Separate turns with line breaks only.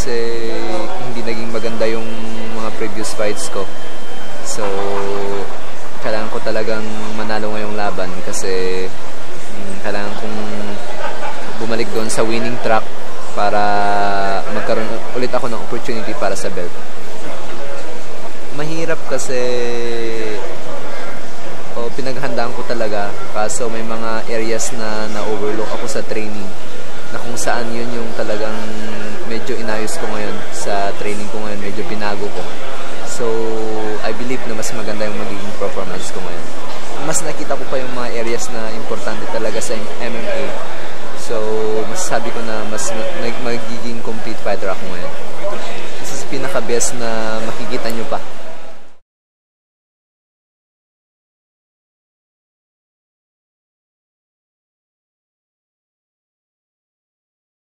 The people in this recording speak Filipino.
kasi hindi naging maganda yung mga previous fights ko. So, kailangan ko talagang manalo ngayong laban kasi kailangan kong bumalik doon sa winning track para magkaroon ulit ako ng opportunity para sa belt. Mahirap kasi pinaghandaan ko talaga, kaso may mga areas na na-overlook ako sa training na kung saan yun yung talagang medyo inayos ko ngayon sa training ko ngayon, medyo binago ko. So, I believe na mas maganda yung magiging performance ko ngayon. Mas nakita ko pa yung mga areas na importante talaga sa MMA. So, masasabi ko na mas magiging complete fighter ako ngayon. This is pinaka-best na makikita nyo pa.